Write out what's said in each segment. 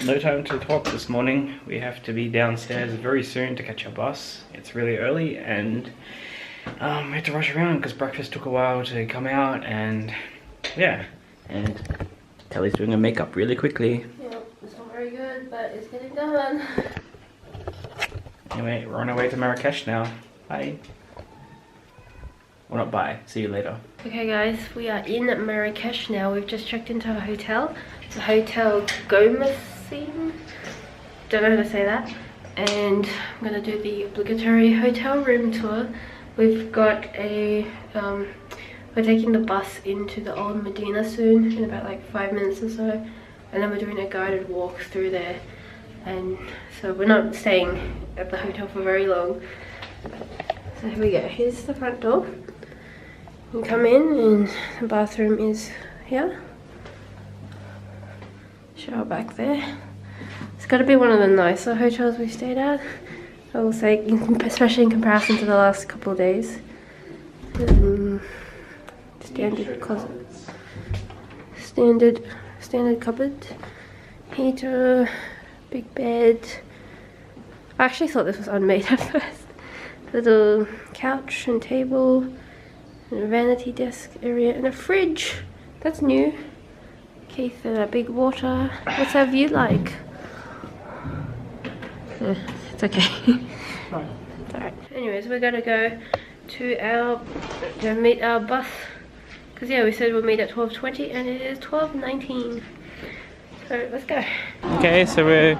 No time to talk this morning. We have to be downstairs very soon to catch our bus. It's really early and we had to rush around because breakfast took a while to come out, and yeah. And Kelly's doing her makeup really quickly. Yep, it's not very good, but it's getting done. Anyway, we're on our way to Marrakech now. Bye. Well, not bye. See you later. Okay guys, we are in Marrakech now. We've just checked into a hotel. It's a Hotel Gomassine. Don't know how to say that. And I'm gonna do the obligatory hotel room tour. We've got a, we're taking the bus into the old Medina soon in about like 5 minutes or so. And then we're doing a guided walk through there. And so we're not staying at the hotel for very long. So here we go. Here's the front door. You come in and the bathroom is here. Shower back there. It's got to be one of the nicer hotels we've stayed at, I will say, especially in comparison to the last couple of days. Standard closet. Standard cupboard. Heater. Big bed. I actually thought this was unmade at first. Little couch and table. And a vanity desk area and a fridge. That's new. Keith and a big water. What's our view like? It's okay. Alright. Anyways, we're gonna go to meet our bus. Because yeah, we said we'll meet at 12:20 and it is 12:19. So let's go. Okay, so we're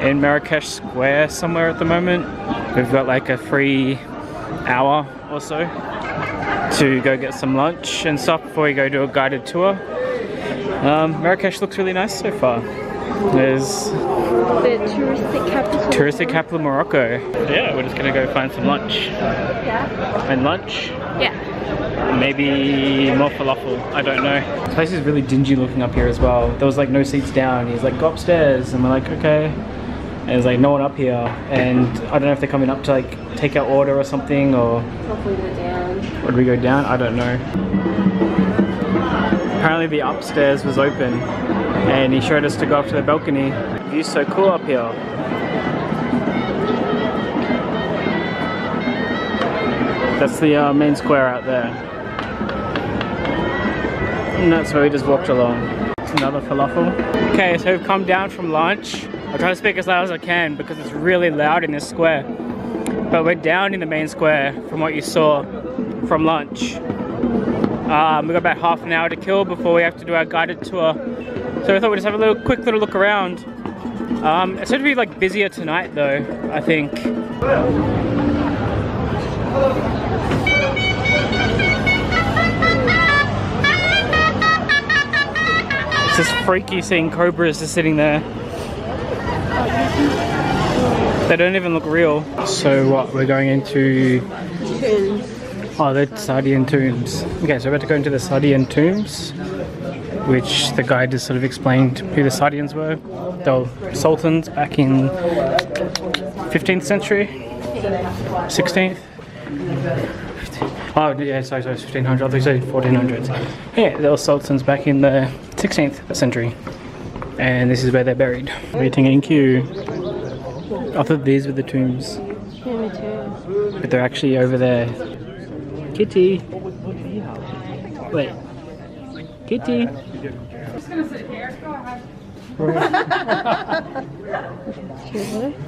in Marrakech Square somewhere at the moment. We've got like a free hour or so to go get some lunch and stuff before we go do a guided tour. Marrakech looks really nice so far. There's the touristic capital of Morocco. Yeah, we're just gonna go find some lunch. Yeah. And lunch? Yeah. Maybe more falafel, I don't know. This place is really dingy looking up here as well. There was like no seats down. He's like, go upstairs, and we're like, okay. And there's like no one up here, and I don't know if they're coming up to like take our order or something, or Hopefully we go down. would we go down? I don't know. Apparently the upstairs was open and he showed us to go up to the balcony. The view's so cool up here. That's the main square out there. And that's where we just walked along. It's another falafel. Okay, so we've come down from lunch. I'll try to speak as loud as I can because it's really loud in this square. But we're down in the main square from what you saw from lunch. We've got about half an hour to kill before we have to do our guided tour. So I thought we'd just have a quick little look around. It's going to be like busier tonight though, I think. It's just freaky seeing cobras just sitting there. They don't even look real. So what, we're going into... Oh, the Saadian tombs. Okay, so we're about to go into the Saadian tombs, which the guide just sort of explained who the Saadians were. They were sultans back in 15th century? 16th? Oh, yeah, sorry, 1500s. I thought you said 1400s. Yeah, they were sultans back in the 16th century. And this is where they're buried. Waiting in queue. I thought these were the tombs. Yeah, me too. But they're actually over there. Kitty. Wait. Kitty. I'm just gonna sit here. Go ahead.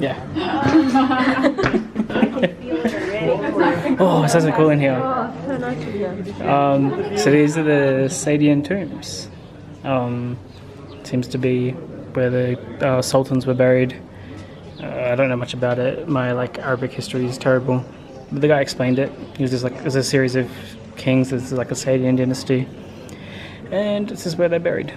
Yeah. Oh, it's so cool in here. So these are the Saadian tombs. Seems to be where the sultans were buried. I don't know much about it. My like Arabic history is terrible. But the guy explained it. He was just like, there's a series of kings. There's like a Saadian dynasty, and this is where they're buried.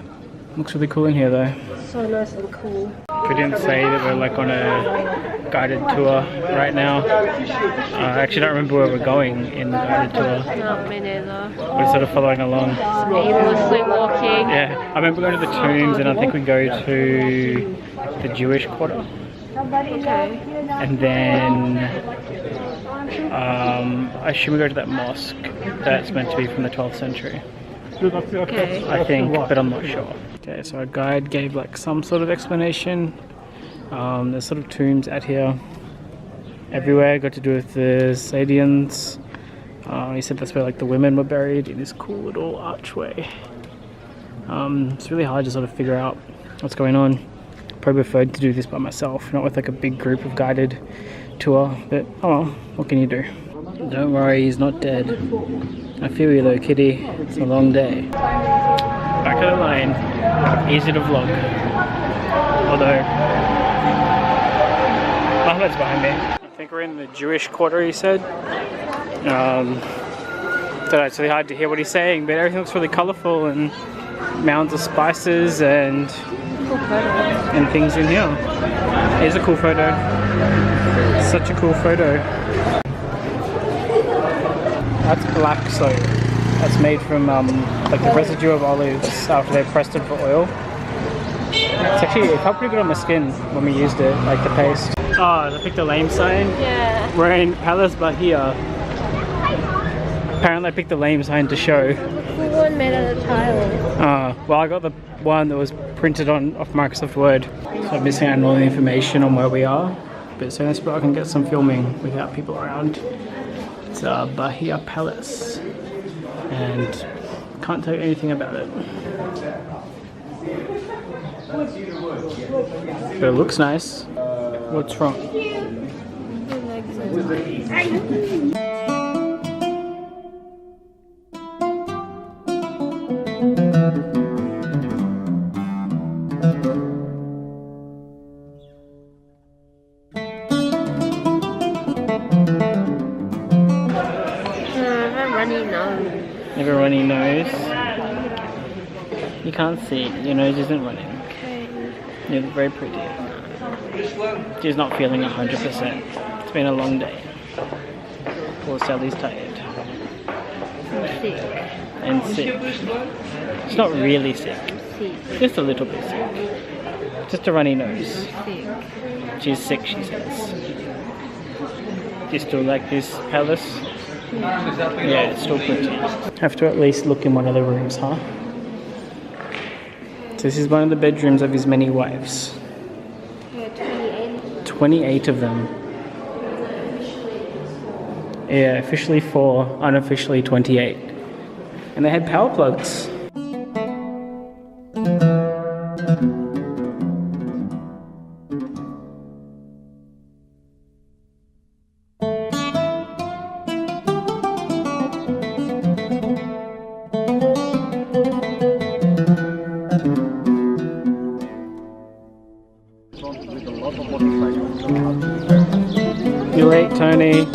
Looks really cool in here though. So nice and cool. We didn't say that we're like on a guided tour right now. I actually don't remember where we're going in the guided tour. No, me neither. We're sort of following along. Aimlessly walking. Yeah, I remember going to the tombs, and I think we go to the Jewish quarter. Okay. And then I assume we go to that mosque that's meant to be from the 12th century. Okay. I think, but I'm not sure. Okay, so our guide gave like some sort of explanation. There's sort of tombs out here everywhere, got to do with the Sadians. He said that's where like the women were buried in this cool little archway. It's really hard to sort of figure out what's going on. Probably preferred to do this by myself, not with like a big group of guided tour, but oh well, what can you do? Don't worry, he's not dead. I feel you though, kitty. It's a long day. Back of the lane, easy to vlog. Although, Ahmed's behind me. I think we're in the Jewish quarter, he said. So it's really hard to hear what he's saying, but everything looks really colourful and mounds of spices and things in here. Here's a cool photo. Such a cool photo. That's black soap. That's made from like the residue of olives after they've pressed it for oil. It's actually, it felt pretty good on my skin when we used it, like the paste. Oh, I picked a lame sign. Yeah. We're in Palace Bahia. Apparently I picked the lame sign to show. The one made out of tile. Well, I got the one that was printed on off Microsoft Word. So I'm missing out on all the information on where we are. But as soon as I can get some filming without people around. It's Bahia Palace. And can't tell you anything about it. But it looks nice. What's wrong? Never runny nose. You can't see. Your nose isn't running. Okay. You look very pretty. She's not feeling 100%. It's been a long day. Poor Sally's tired. I'm sick. And sick. She's not really sick. Sick. Just a little bit sick. Just a runny nose. Sick. She's sick, she says. Do you still like this palace? Yeah, it's still pretty. Have to at least look in one of the rooms, huh? So this is one of the bedrooms of his many wives. Yeah, 28. 28 of them. Yeah, officially 4, unofficially 28. And they had power plugs. You're late, Tony.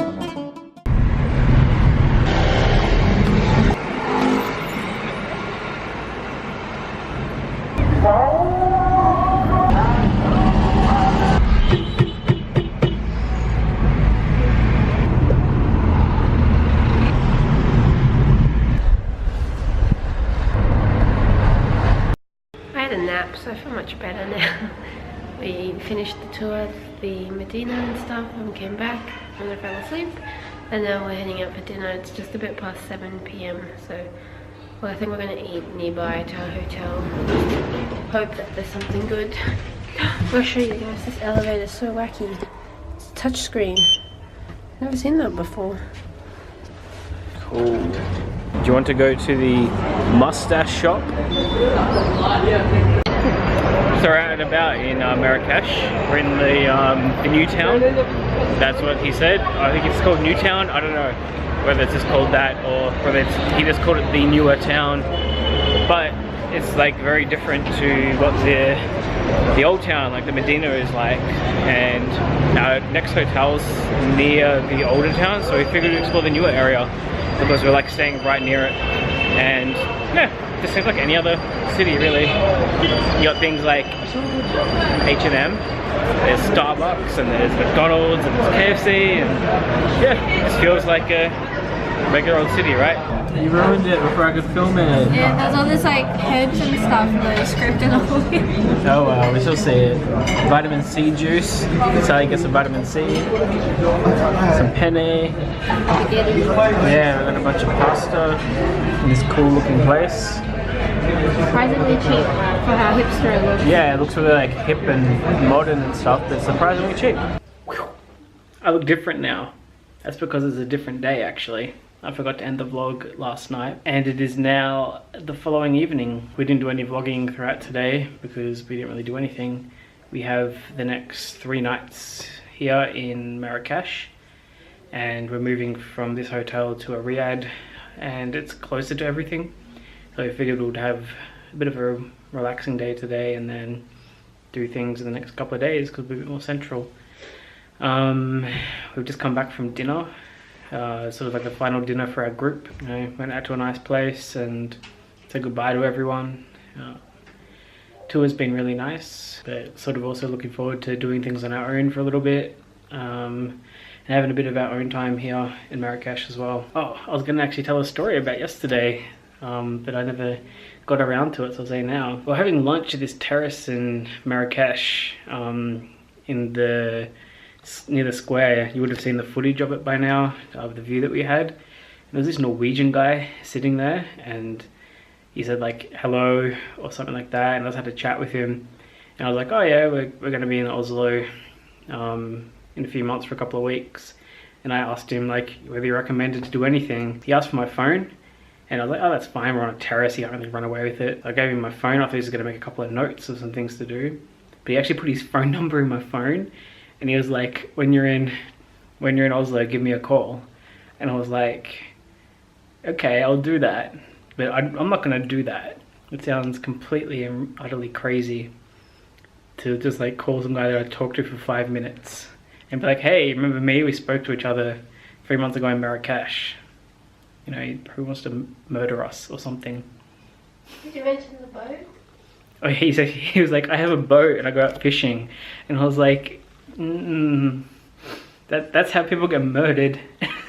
I had a nap, so I feel much better now. We finished the tour of the Medina and stuff and came back and I fell asleep. And now we're heading out for dinner. It's just a bit past 7 PM. So, well, I think we're going to eat nearby to our hotel. Hope that there's something good. I'll show you guys. This elevator is so wacky. It's a touch screen. Never seen that before. Cool. Do you want to go to the mustache shop? So we're out and about in Marrakech. We're in the new town. That's what he said. I think it's called New Town. I don't know whether it's just called that or whether he just called it the newer town. But it's like very different to what the old town, like the Medina, is like. And our next hotel's near the older town, so we figured we'd explore the newer area because we're like staying right near it. And yeah, just seems like any other city really. You got things like H&M, there's Starbucks, and there's McDonald's, and there's KFC, and yeah, it just feels like a Regular old city, right? You ruined it before I could film it. Yeah, there's all this like herbs and stuff in the script and all. Oh well, we shall see it. Vitamin C juice. That's how you get some vitamin C. Some penne. Yeah, we got a bunch of pasta in this cool looking place. Surprisingly cheap for how hipster it looks. Yeah, it looks really like hip and modern and stuff, but surprisingly cheap. I look different now. That's because it's a different day actually. I forgot to end the vlog last night and it is now the following evening. We didn't do any vlogging throughout today because we didn't really do anything. We have the next 3 nights here in Marrakech and we're moving from this hotel to a riad and it's closer to everything. So I figured we would have a bit of a relaxing day today and then do things in the next couple of days because we're a bit more central. We've just come back from dinner. Sort of like the final dinner for our group. You know, went out to a nice place and said goodbye to everyone. Tour's been really nice, but sort of also looking forward to doing things on our own for a little bit. And having a bit of our own time here in Marrakech as well. Oh, I was gonna actually tell a story about yesterday, but I never got around to it, so I'll say now. We're having lunch at this terrace in Marrakech, in the near the square. You would have seen the footage of it by now, of the view that we had. And there was this Norwegian guy sitting there and he said like hello or something like that, and I just had to chat with him and I was like, oh yeah, we're going to be in Oslo in a few months for a couple of weeks. And I asked him like whether he recommended to do anything. He asked for my phone and I was like, oh that's fine, we're on a terrace, he can't really run away with it. I gave him my phone. I thought he was going to make a couple of notes of some things to do, but he actually put his phone number in my phone. And he was like, when you're in Oslo, give me a call. And I was like, okay, I'll do that. But I'm not gonna do that. It sounds completely and utterly crazy to just like call some guy that I talked to for 5 minutes and be like, hey, remember me? We spoke to each other 3 months ago in Marrakech. You know, he probably wants to murder us or something. Did you mention the boat? Oh, he was like, I have a boat and I go out fishing. And I was like, that's how people get murdered.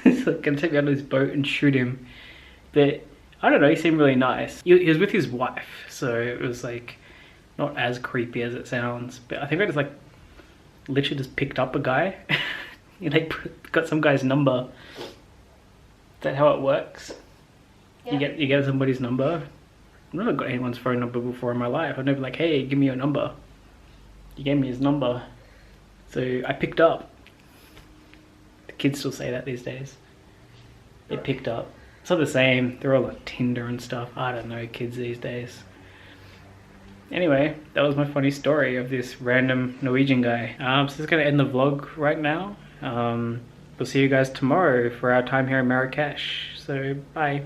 It's like gonna take me out of his boat and shoot him. But I don't know, he seemed really nice. He was with his wife, so it was like not as creepy as it sounds. But I think I just like literally just picked up a guy. You like got some guy's number. Is that how it works? Yeah. You get somebody's number. I've never got anyone's phone number before in my life. I've never been like, hey, give me your number. He gave me his number. So I picked up. The kids still say that these days. They picked up. It's not the same. They're all on Tinder and stuff. I don't know, kids these days. Anyway, that was my funny story of this random Norwegian guy. So just gonna end the vlog right now. We'll see you guys tomorrow for our time here in Marrakech. So bye.